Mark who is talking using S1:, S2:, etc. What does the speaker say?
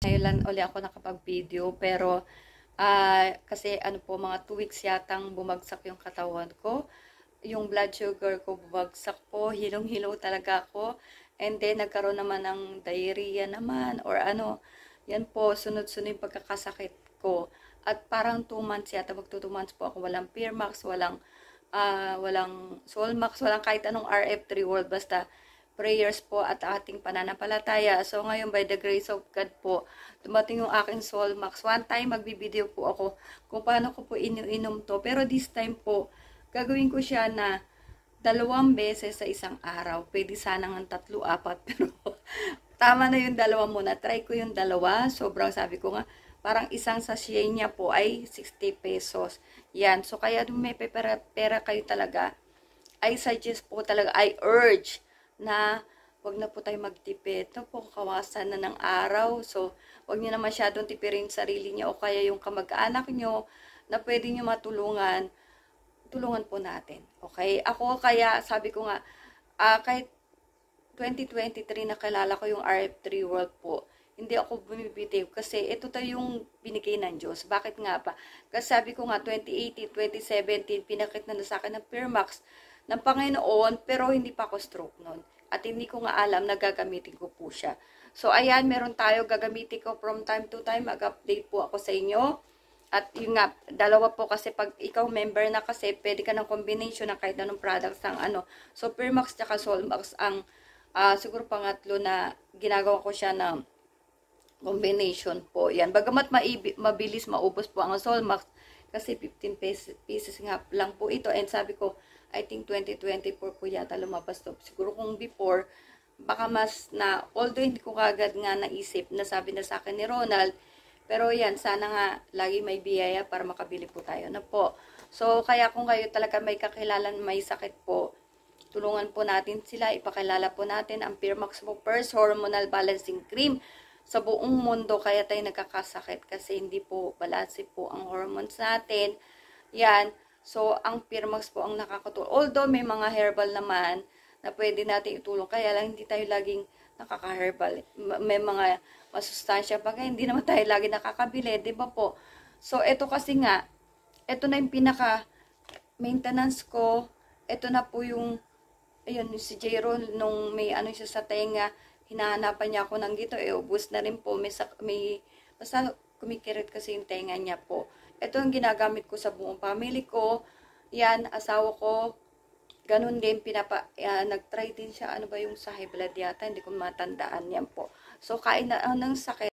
S1: Ngayon lang uli ako nakapag-video pero kasi ano po mga 2 weeks yatang bumagsak yung katawan ko. Yung blood sugar ko bumagsak po, hilong-hilo talaga ako. And then nagkaroon naman ng diarrhea naman or ano. Yan po, sunod-sunod yung pagkakasakit ko. At parang 2 months yata, magto 2 months po ako walang Pearmax, walang Solmax, walang kahit anong RF3 World, basta prayers po at ating pananampalataya. So ngayon by the grace of God po, dumating yung aking Solmax. One time magbibideo po ako kung paano ko po ininom to. Pero this time po, gagawin ko siya na 2 beses sa isang araw. Pwede sana ng 3, 4, pero tama na yung 2 muna. Try ko yung 2. Sobrang sabi ko nga, parang isang sachet niya po ay 60 pesos. Yan. So, kaya may pera kayo talaga, I suggest po talaga, I urge na wag na po tayo magtipid. No po, kawasan na ng araw. So, wag niyo na masyadong tipirin sarili niyo o kaya yung kamag-anak niyo na pwede niyo matulungan, tulungan po natin. Okay? Ako kaya, sabi ko nga, kahit 2023 nakilala ko yung RF3 World po, hindi ako bumibitiw kasi ito tayo yung binigay ng Diyos. Bakit nga pa? Kasi sabi ko nga, 2018, 2017, pinakit na sa akin ng Pearmax ng Panginoon, pero hindi pa ako stroke nun. At hindi ko nga alam na gagamitin ko po siya. So, ayan, meron tayo, gagamitin ko from time to time, mag-update po ako sa inyo. At yun nga, 2 po kasi pag ikaw member na kasi, pwede ka ng combination ng kahit anong products ng ano. So, Pearmax tsaka Solmax ang siguro pangatlo na ginagawa ko siya na combination po. Yan. Bagamat mabilis maubos po ang Solmax kasi 15 pieces nga lang po ito. And sabi ko, I think 2024 po yata lumabas to. Siguro kung before, baka mas na, although hindi ko kagad nga naisip, nasabi na sa akin ni Ronald, pero yan, sana nga lagi may biyaya para makabili po tayo na po. So, kaya kung kayo talaga may kakilalan may sakit po, tulungan po natin sila, ipakilala po natin ang Pearmax po First Hormonal Balancing Cream sa buong mundo, kaya tayo nagkakasakit kasi hindi po balanse po ang hormones natin. Yan. So, ang Pearmax po ang nakakatulong. Although may mga herbal naman na pwede natin itulong, kaya lang hindi tayo laging nakaka-herbal. May mga masustansya pa, kaya hindi naman tayo lagi nakakabili, di ba po? So, ito kasi nga, ito na yung pinaka maintenance ko. Ito na po yung ayun, si Jero, nung may ano siya sa tenga, hinahanapan niya ako ng gito, ubus na rin po, basta kumikirit kasi yung tenga niya po. Ito ang ginagamit ko sa buong family ko, yan, asawa ko, ganun din, nag-try din siya, ano ba yung sa high blood yata, hindi ko matandaan yan po. So, kain na ng sakit.